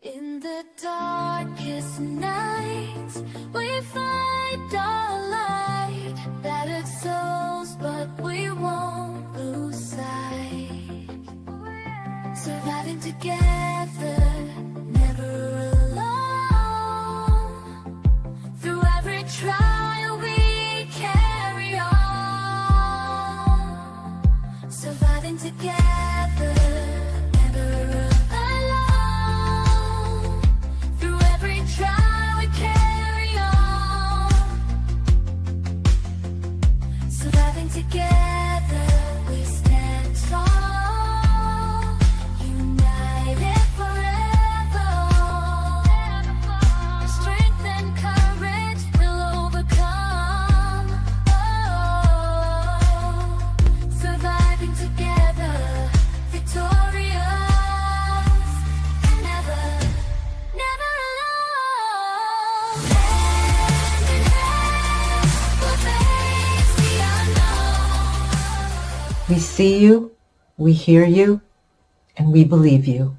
In the darkest nights, we find our light. Battered souls, but we won't lose sight. Surviving together, never alone. Through every trial, we carry on. Surviving together, never alone. Through every trial, we carry on. Surviving together, we stand tall. United forever. Strength and courage will overcome. Oh, surviving together, victorious, never, never alone. Hand in hand, we'll face the unknown. We see you, we hear you, and we believe you.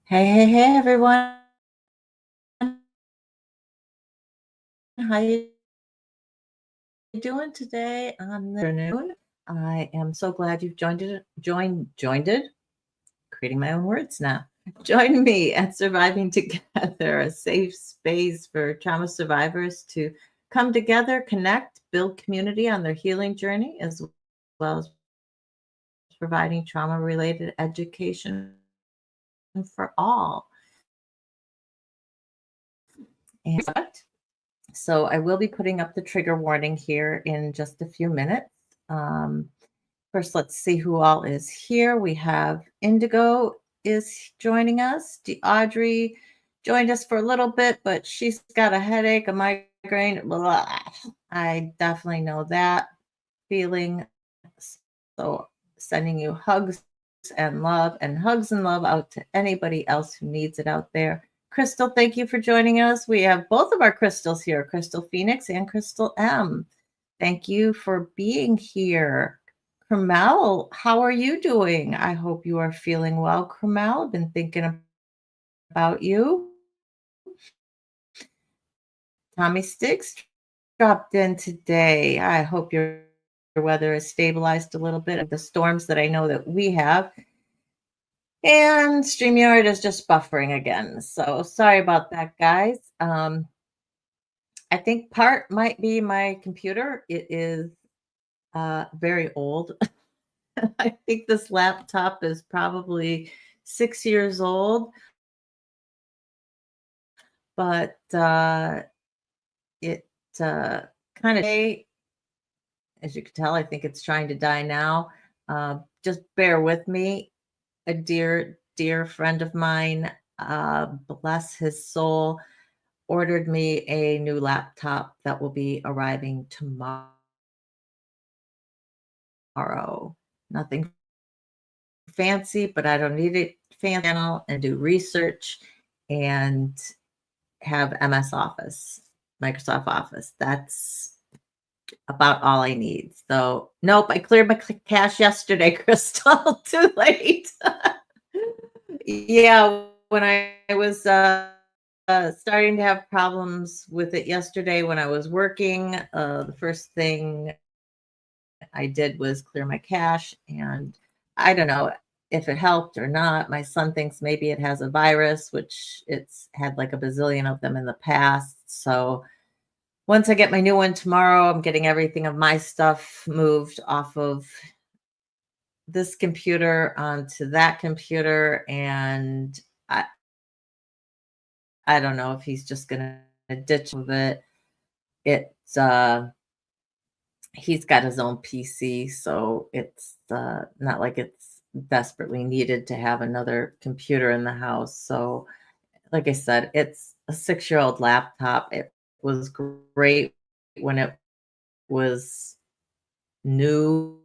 Hey, everyone. How you doing today on the afternoon? I am so glad you've joined it, creating my own words now. Join me at Surviving Together, a safe space for trauma survivors to come together, connect, build community on their healing journey, as well as providing trauma-related education for all. And so I will be putting up the trigger warning here in just a few minutes. First, let's see who all is here. We have Indigo is joining us. Audrey joined us for a little bit, but she's got a headache, a migraine. Blah. I definitely know that feeling. So sending you hugs and love out to anybody else who needs it out there. Crystal, thank you for joining us. We have both of our Crystals here, Crystal Phoenix and Crystal M. Thank you for being here. Kermel, how are you doing? I hope you are feeling well, Kermel. I've been thinking about you. Tommy Sticks dropped in today. I hope your weather is stabilized a little bit of the storms that I know that we have. And StreamYard is just buffering again. So sorry about that, guys. I think part might be my computer. It is very old. I think this laptop is probably 6 years old. But it kind of, as you can tell, I think it's trying to die now. Just bear with me. A dear friend of mine, bless his soul, ordered me a new laptop that will be arriving tomorrow. Nothing fancy, but I don't need it fancy and do research and have MS Office, Microsoft Office. That's about all I need. So nope, I cleared my cache yesterday, Crystal. Too late. Yeah, when I was starting to have problems with it yesterday when I was working, the first thing I did was clear my cache, and I don't know if it helped or not. My son thinks maybe it has a virus, which it's had like a bazillion of them in the past. So once I get my new one tomorrow, I'm getting everything of my stuff moved off of this computer onto that computer. And I don't know if he's just going to ditch it. It's, he's got his own PC, so it's not like it's desperately needed to have another computer in the house. So like I said, it's a 6-year-old laptop. It was great when it was new,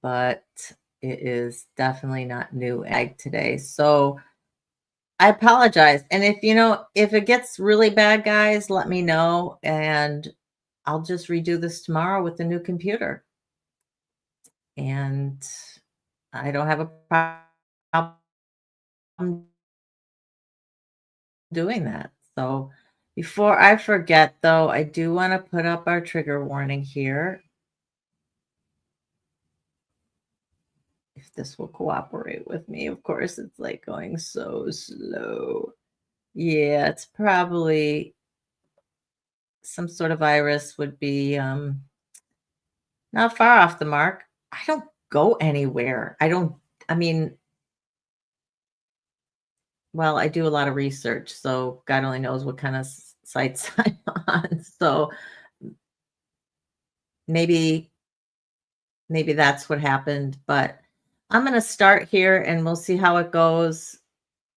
but it is definitely not new today. So I apologize. And if it gets really bad, guys, let me know, and I'll just redo this tomorrow with the new computer. and I don't have a problem doing that. So before I forget, though, I do want to put up our trigger warning here. If this will cooperate with me. Of course, it's like going so slow. Yeah, it's probably some sort of virus would be not far off the mark. I don't go anywhere. I mean, well, I do a lot of research, so God only knows what kind of sites I'm on. So maybe that's what happened, but I'm going to start here and we'll see how it goes.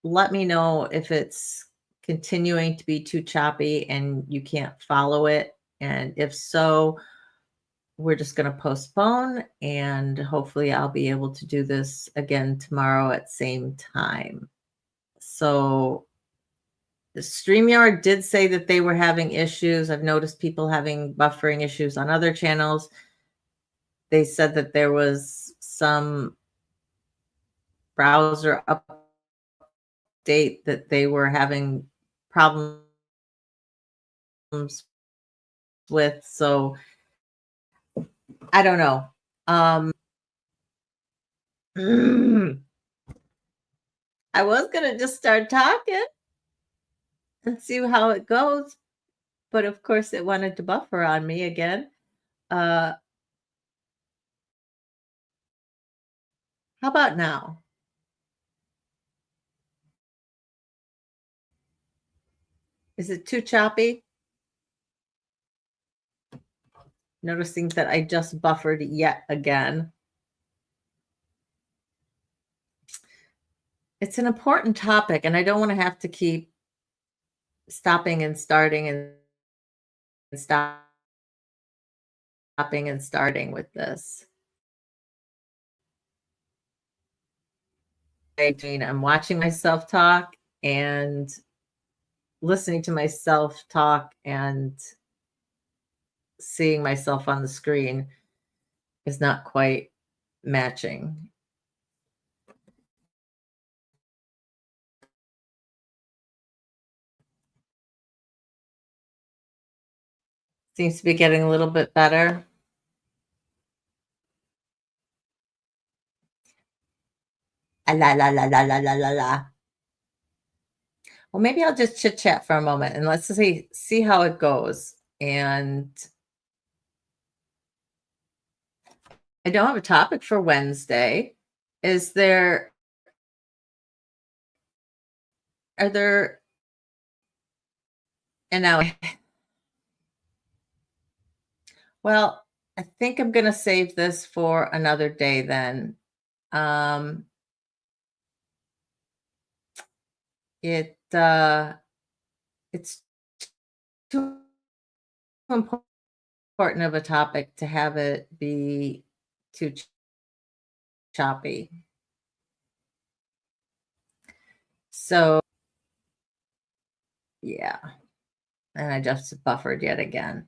Let me know if it's continuing to be too choppy and you can't follow it. And if so, we're just going to postpone and hopefully I'll be able to do this again tomorrow at same time. So the StreamYard did say that they were having issues. I've noticed people having buffering issues on other channels. They said that there was some browser update that they were having problems with. So I don't know. I was going to just start talking and see how it goes. But of course, it wanted to buffer on me again. How about now? Is it too choppy? Noticing that I just buffered yet again. It's an important topic, and I don't want to have to keep stopping and starting and stopping and starting with this. I'm watching myself talk and listening to myself talk and seeing myself on the screen is not quite matching. Seems to be getting a little bit better. La la la la la la la la. Well, maybe I'll just chit chat for a moment and let's see how it goes. And I don't have a topic for Wednesday. Are there, and now, well, I think I'm going to save this for another day then. It's too important of a topic to have it be too choppy. So, yeah. And I just buffered yet again.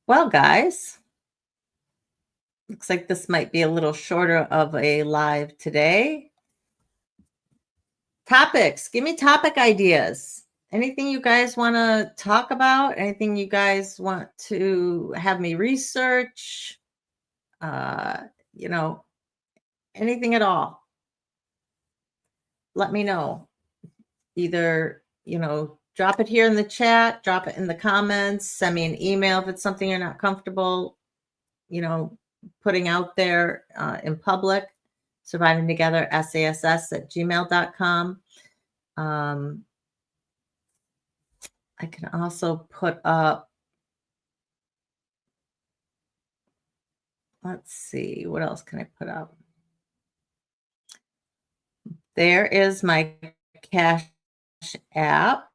Well, guys, looks like this might be a little shorter of a live today. Topics. Give me topic ideas. Anything you guys want to talk about? Anything you guys want to have me research? Anything at all. Let me know. Either, drop it here in the chat, drop it in the comments, send me an email if it's something you're not comfortable, putting out there in public. SurvivingTogether, sass@gmail.com. I can also put up, let's see, what else can I put up? There is my Cash App.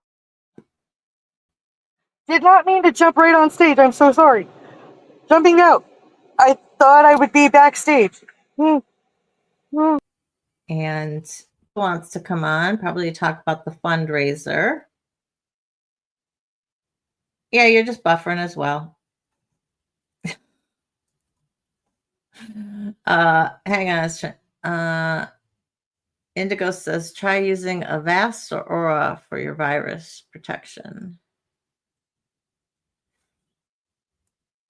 Did not mean to jump right on stage. I'm so sorry. Jumping out. I thought I would be backstage. And wants to come on, probably talk about the fundraiser. Yeah, you're just buffering as well. Hang on. Indigo says, try using Avast or Aura for your virus protection.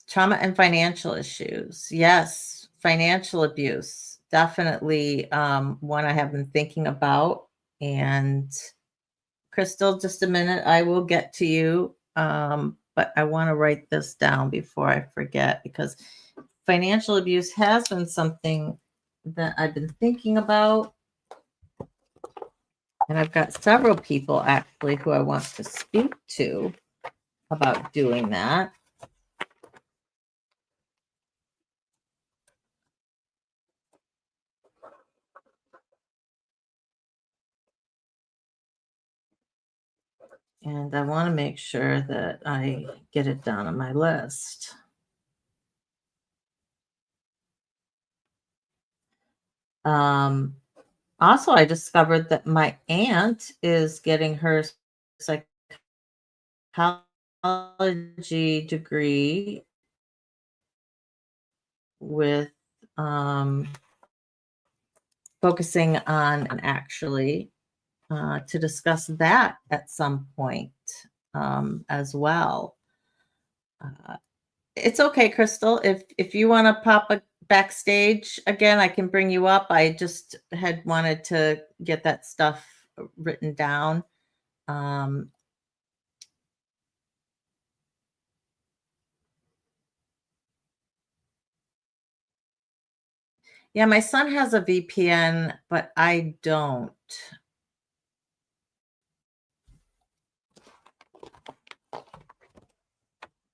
Trauma and financial issues. Yes, financial abuse. Definitely one I have been thinking about. And Crystal, just a minute, I will get to you. But I want to write this down before I forget, because financial abuse has been something that I've been thinking about. And I've got several people actually who I want to speak to about doing that. And I want to make sure that I get it down on my list. Also, I discovered that my aunt is getting her psychology degree with focusing on actually to discuss that at some point as well. It's okay, Crystal. If you want to pop backstage again, I can bring you up. I just had wanted to get that stuff written down. Yeah, my son has a VPN, but I don't.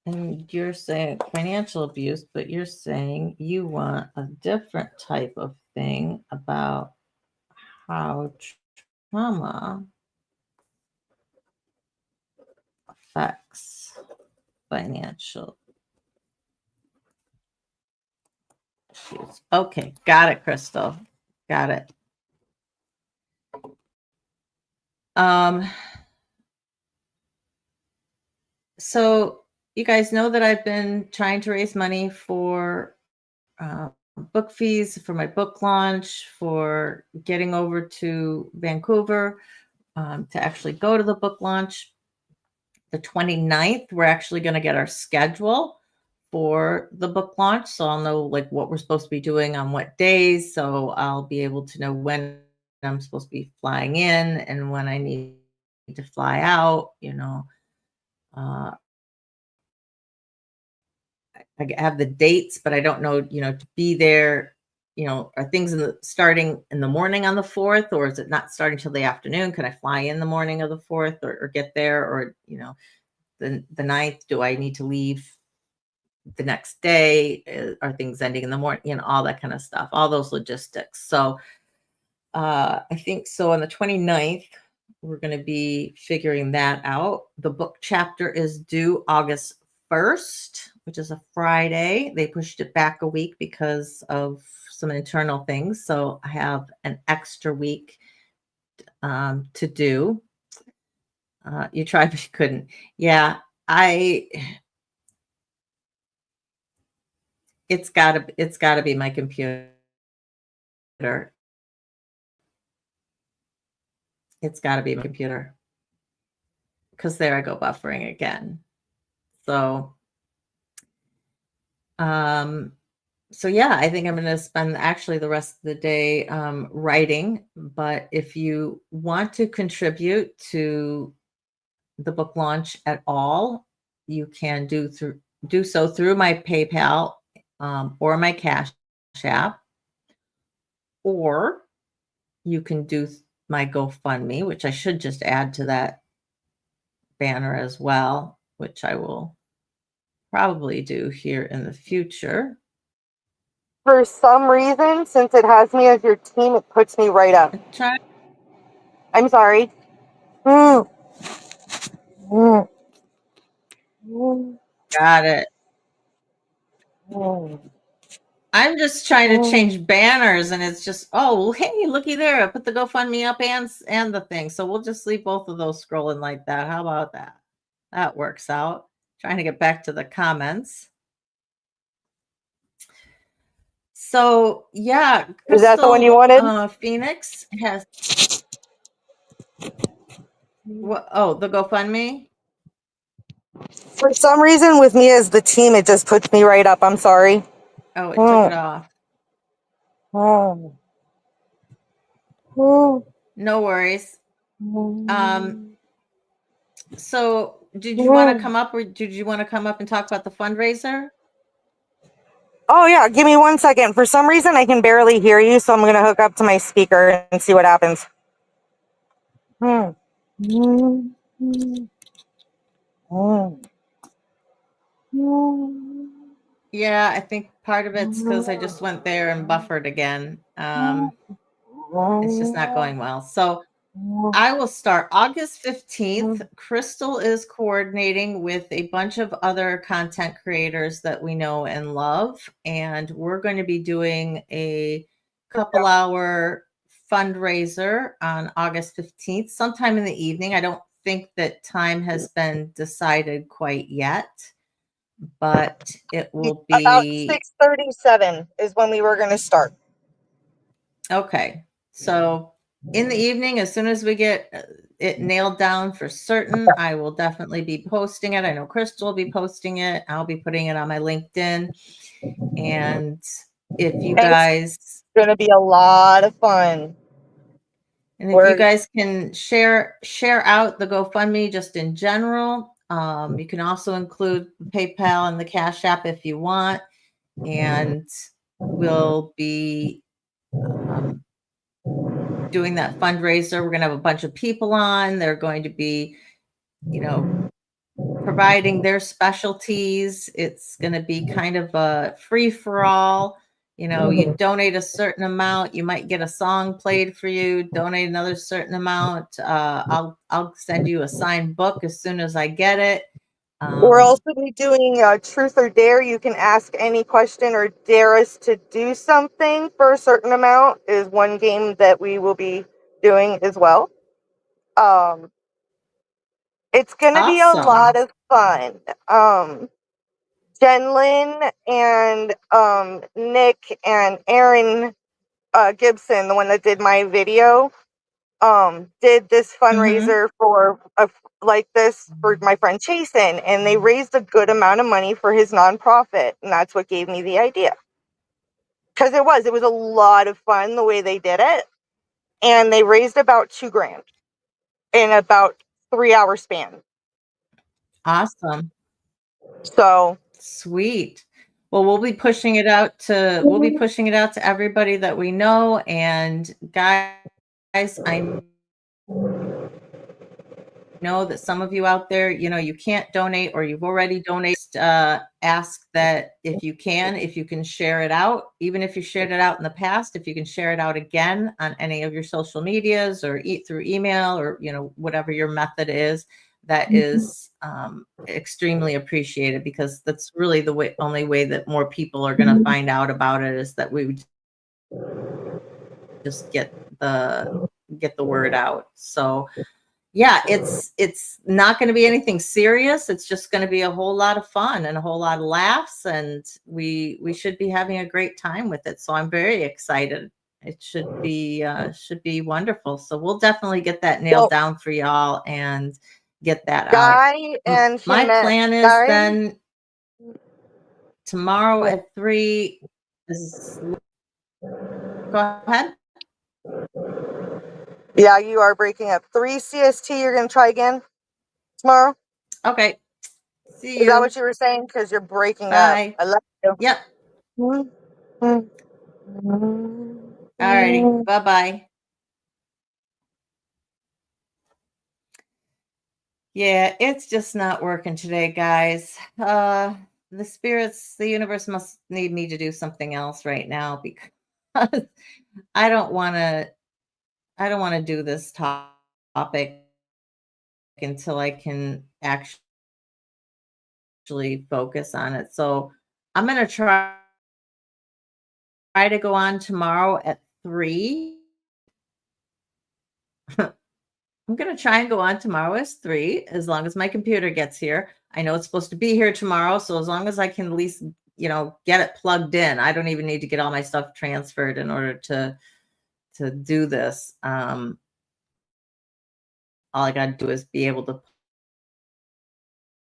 And you're saying financial abuse, but you're saying you want a different type of thing about how trauma affects financial issues. Okay, got it, Crystal. Got it. So you guys know that I've been trying to raise money for book fees for my book launch, for getting over to Vancouver to actually go to the book launch. The 29th, we're actually going to get our schedule for the book launch. So I'll know like what we're supposed to be doing on what days. So I'll be able to know when I'm supposed to be flying in and when I need to fly out, you know. I have the dates, but I don't know, you know, to be there, you know, are things starting in the morning on the 4th, or is it not starting till the afternoon? Can I fly in the morning of the 4th or get there, or, you know, the 9th, do I need to leave the next day? Are things ending in the morning? You know, all that kind of stuff, all those logistics. So I think so on the 29th, we're going to be figuring that out. The book chapter is due August 1st, which is a Friday. They pushed it back a week because of some internal things. So I have an extra week to do. You tried, but you couldn't. Yeah, it's gotta be my computer. It's gotta be my computer. Because there I go buffering again. So so yeah, I think I'm going to spend actually the rest of the day writing. But if you want to contribute to the book launch at all, you can do so through my PayPal or my Cash App, or you can do my GoFundMe, which I should just add to that banner as well, which I will probably do here in the future. For some reason, since it has me as your team, it puts me right up. I'm sorry. Got it. I'm just trying to change banners, and it's just, oh, well, hey, looky there. I put the GoFundMe up and the thing. So we'll just leave both of those scrolling like that. How about that? That works out. Trying to get back to the comments. So yeah, Is that the one you Crystal wanted? Phoenix has what? Oh, the GoFundMe. For some reason, with me as the team, it just puts me right up. I'm sorry. Oh, it took it Oh, off. oh, oh, No worries. oh, So did you want to oh. come up, or did you want to come up and talk about the fundraiser? Oh, yeah. Give me 1 second. For some reason, I can barely hear you, so I'm going to hook up to my speaker and see what happens. Hmm. Hmm. Hmm. Hmm. Yeah, I think part of it's because I just went there and buffered again. It's just not going well. So I will start August 15th. Crystal is coordinating with a bunch of other content creators that we know and love. And we're going to be doing a couple hour fundraiser on August 15th, sometime in the evening. I don't think that time has been decided quite yet, but it will About be 6:37 is when we were going to start. okay. So in the evening, as soon as we get it nailed down for certain, I will definitely be posting it. I know Crystal will be posting it. I'll be putting it on my LinkedIn. And if you And it's guys going to be a lot of fun. can share out the GoFundMe just in general. You can also include PayPal and the Cash App if you want. And we'll be doing that fundraiser. We're going to have a bunch of people on. They're going to be, providing their specialties. It's going to be kind of a free for all. You donate a certain amount, you might get a song played for you. Donate another certain amount. I'll send you a signed book as soon as I get it. We're also be doing Truth or Dare. You can ask any question or dare us to do something for a certain amount is one game that we will be doing as well. It's going to be a lot Awesome. of fun. Jen Lynn and Nick and Aaron Gibson, the one that did my video, did this fundraiser for like this for my friend Chasen, and they raised a good amount of money for his nonprofit, and that's what gave me the idea. Because it was a lot of fun the way they did it, and they raised about $2,000 in about 3 hour span. Awesome. So sweet. Well, we'll be pushing it out to everybody that we know. And guys, I know that some of you out there, you can't donate, or you've already donated. Ask that if you can share it out, even if you shared it out in the past, if you can share it out again on any of your social medias or through email, or whatever your method is. That is extremely appreciated, because that's really the only way that more people are going to find out about it, is that we just get the word out. So yeah, it's not going to be anything serious. It's just going to be a whole lot of fun and a whole lot of laughs, and we should be having a great time with it. So I'm very excited. It should be wonderful. So we'll definitely get that nailed down for y'all and get that out. Guy and My plan is Guy, then tomorrow at 3 is, go ahead. Yeah, you are breaking up. 3 CST, you're going to try again tomorrow? Okay. See you. Is that what you were saying? Because you're breaking Bye. up. I love you. Yep. All righty. Bye-bye. Yeah, it's just not working today, guys. The universe must need me to do something else right now, because I don't want to do this topic until I can actually focus on it. So I'm going to try to go on tomorrow at 3. I'm going to try and go on tomorrow at 3, as long as my computer gets here. I know it's supposed to be here tomorrow, so as long as I can at least get it plugged in. I don't even need to get all my stuff transferred in order to do this. All I got to do is be able to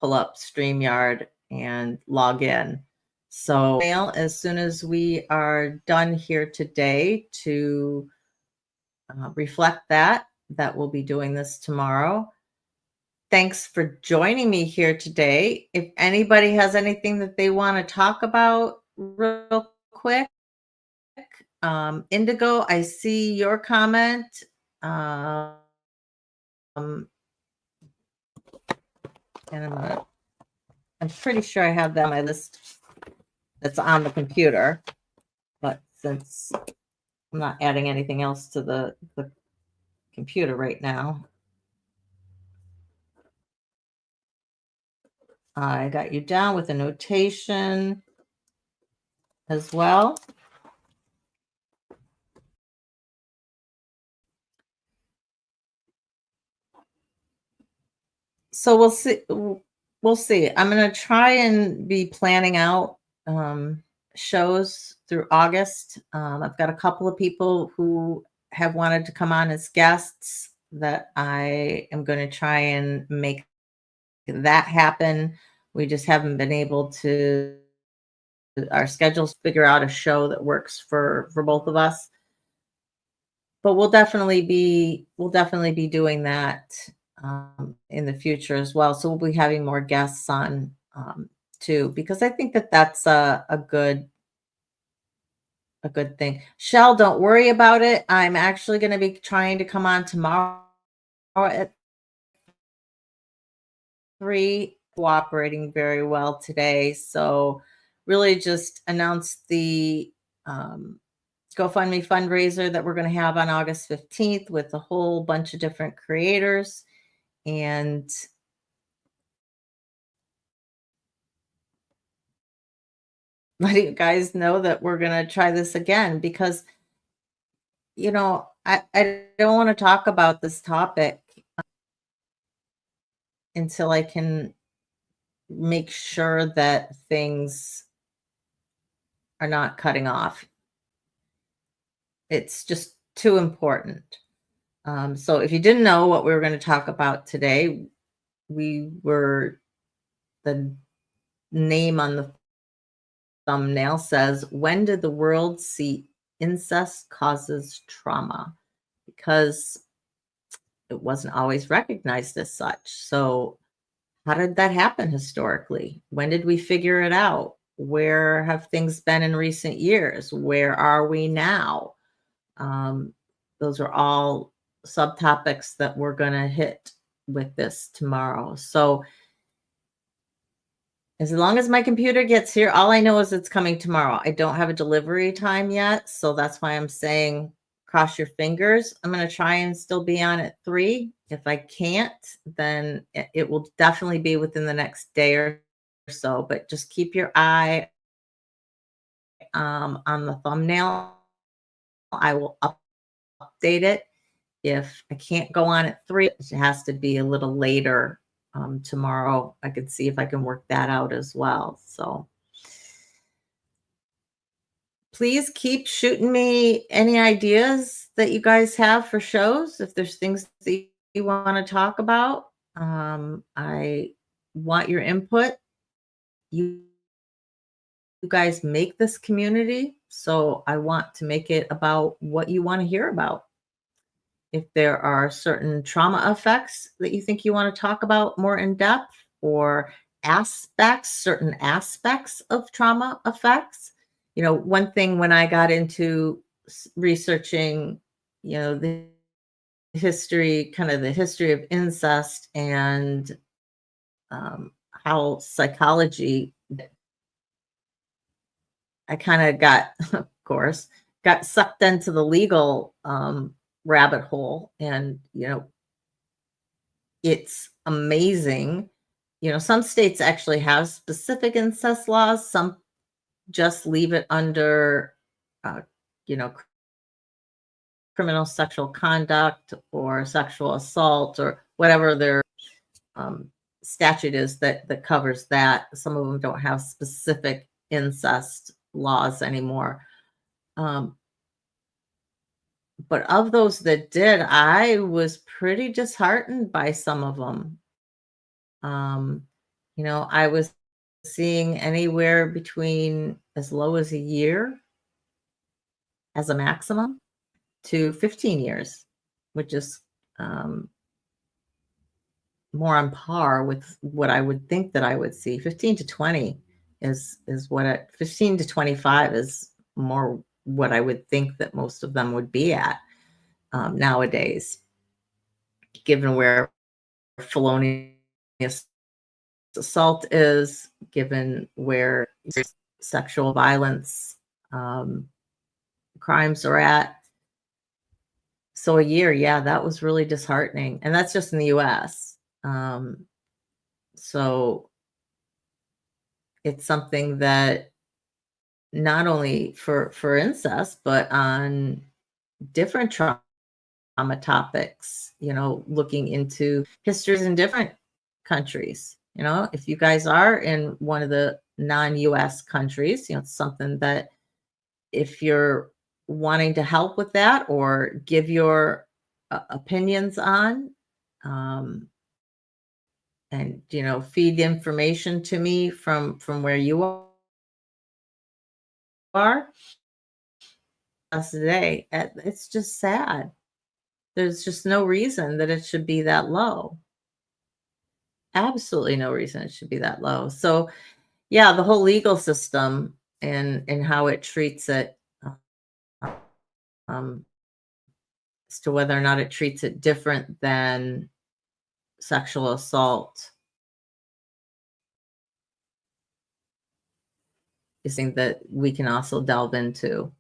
pull up StreamYard and log in. So as soon as we are done here today to reflect that we'll be doing this tomorrow. Thanks for joining me here today. If anybody has anything that they want to talk about real quick, Indigo, I see your comment. And I'm pretty sure I have that on my list that's on the computer, but since I'm not adding anything else to the computer right now, I got you down with a notation as well. So we'll see. We'll see. I'm going to try and be planning out shows through August. I've got a couple of people who have wanted to come on as guests that I am going to try and make that happen. We just haven't been able to, our schedules, figure out a show that works for both of us. But we'll definitely be doing that in the future as well. So we'll be having more guests on too, because I think that that's a good thing. Shell, don't worry about it. I'm actually going to be trying to come on tomorrow at 3, cooperating very well today. So really just announced the GoFundMe fundraiser that we're going to have on August 15th with a whole bunch of different creators, and letting you guys know that we're going to try this again, because I don't want to talk about this topic until I can make sure that things are not cutting off. It's just too important. So if you didn't know what we were going to talk about today, the name on the thumbnail says, when did the world see incest causes trauma? Because it wasn't always recognized as such. So how did that happen historically? When did we figure it out? Where have things been in recent years? Where are we now? Those are all subtopics that we're going to hit with this tomorrow. So as long as my computer gets here, all I know is it's coming tomorrow. I don't have a delivery time yet, so that's why I'm saying cross your fingers. I'm going to try and still be on at 3. If I can't, then it will definitely be within the next day or so, but just keep your eye on the thumbnail. I will update it. If I can't go on at 3, it has to be a little later tomorrow. I could see if I can work that out as well. So please keep shooting me any ideas that you guys have for shows. If there's things that you want to talk about, I want your input. You guys make this community, so I want to make it about what you want to hear about. If there are certain trauma effects that you think you want to talk about more in depth, or certain aspects of trauma effects. One thing when I got into researching, the history of incest and how psychology, I kind of got, of course, got sucked into the legal rabbit hole, and it's amazing. Some states actually have specific incest laws. Some just leave it under criminal sexual conduct or sexual assault or whatever their statute is that covers that. Some of them don't have specific incest laws anymore. But of those that did, I was pretty disheartened by some of them. I was seeing anywhere between as low as a year as a maximum to 15 years, which is more on par with what I would think that I would see. 15 to 20 is what 15 to 25 is more what I would think that most of them would be at nowadays, given where felonious assault is, given where sexual violence crimes are at. So a year, yeah, that was really disheartening. And that's just in the US. So it's something that not only for incest, but on different trauma topics, looking into histories in different countries. If you guys are in one of the non-US countries, it's something that if you're wanting to help with that or give your opinions on, and feed information to me from where you are today, it's just sad. There's just no reason that it should be that low. Absolutely no reason it should be that low. So yeah, the whole legal system and how it treats it, um, as to whether or not it treats it different than sexual assault is something that we can also delve into.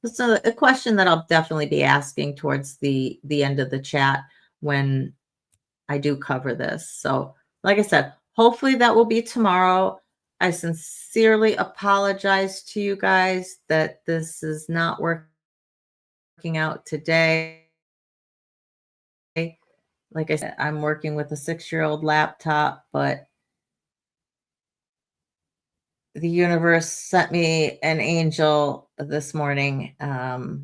It's a question that I'll definitely be asking towards the end of the chat when I do cover this. So like I said, hopefully that will be tomorrow. I sincerely apologize to you guys that this is not working out today. Like I said, I'm working with a 6-year-old laptop, but the universe sent me an angel this morning that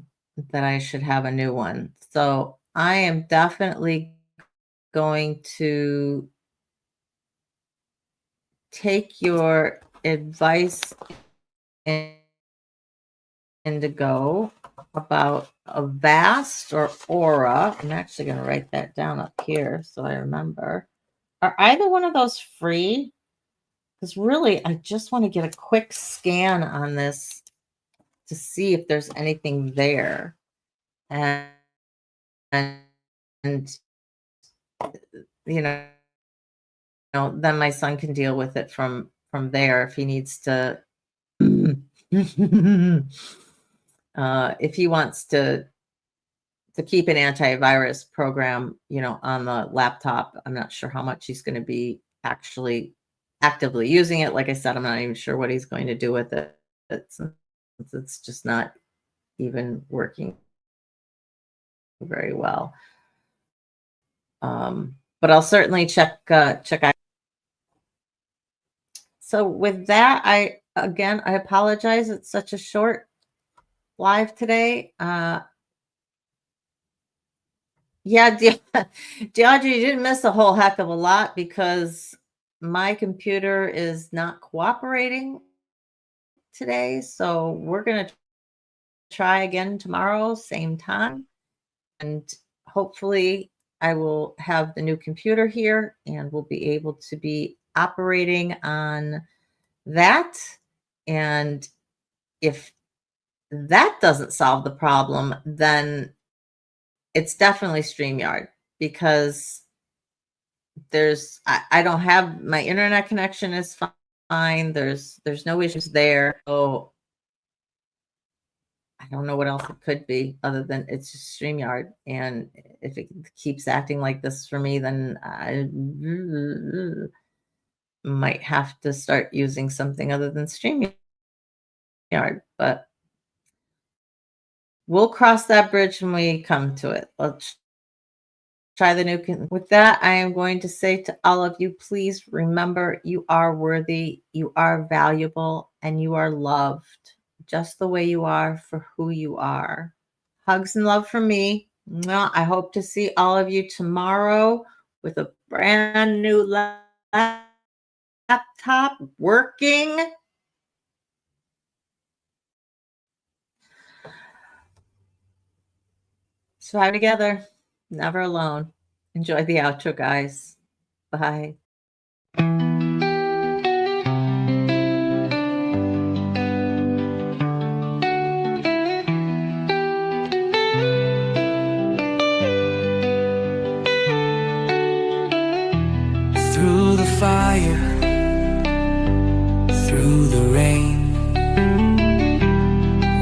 I should have a new one. So I am definitely going to take your advice Indigo about Avast or Aura. I'm actually going to write that down up here so I remember. Are either one of those free? Because really, I just want to get a quick scan on this to see if there's anything there. And you know, then my son can deal with it from there if he needs to. If he wants to keep an antivirus program, on the laptop. I'm not sure how much he's going to be actually actively using it. Like I said, I'm not even sure what he's going to do with it. It's just not even working very well. But I'll certainly check out. So with that, I apologize. It's such a short live today. Yeah, Deaudrey, you didn't miss a whole heck of a lot because my computer is not cooperating today. So we're going to try again tomorrow, same time. And hopefully I will have the new computer here and we'll be able to be operating on that. And if that doesn't solve the problem, then it's definitely StreamYard because I don't have my internet connection is fine. There's no issues there. So I don't know what else it could be other than it's just StreamYard. And if it keeps acting like this for me, then I might have to start using something other than StreamYard. But we'll cross that bridge when we come to it. Let's try the new. With that, I am going to say to all of you, please remember you are worthy, you are valuable, and you are loved just the way you are for who you are. Hugs and love from me. Mwah. I hope to see all of you tomorrow with a brand new laptop working. Survive together, never alone. Enjoy the outro, guys. Bye. Through the fire, through the rain,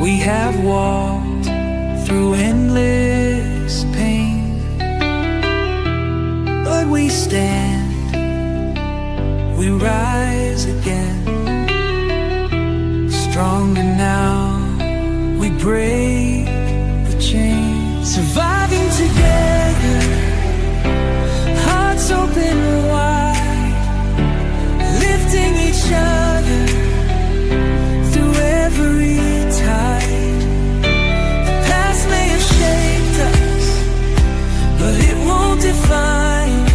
we have walked through endless pain. But we stand, we rise again. Stronger now, we break the chain. Surviving together, hearts open wide, lifting each other through every tide. The past may have shaped us, but it won't define.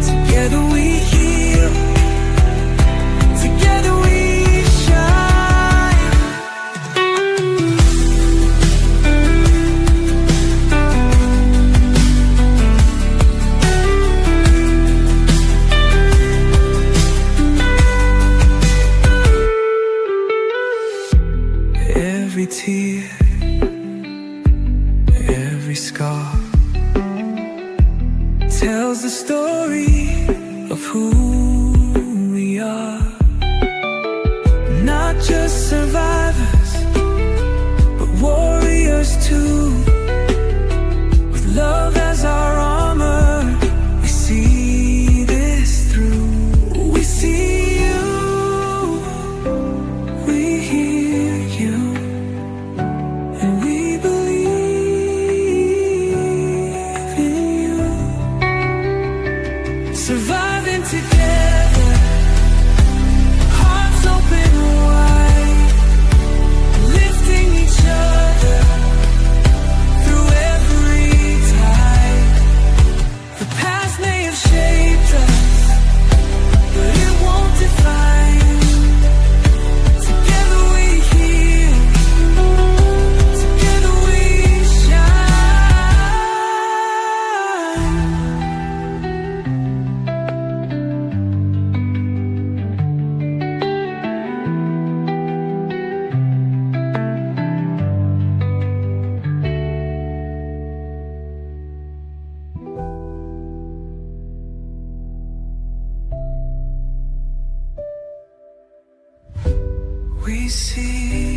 Together we heal, together we shine. Every tear, every scar tells the story of who we are. Not just survivors, but warriors too. With love as our armor, we see this through. We see you, we hear you, and we believe in you. Surviving together, hearts open wide, lifting each other through every tide. The past may have shaped us, but it won't define. Together we heal, together we shine. We see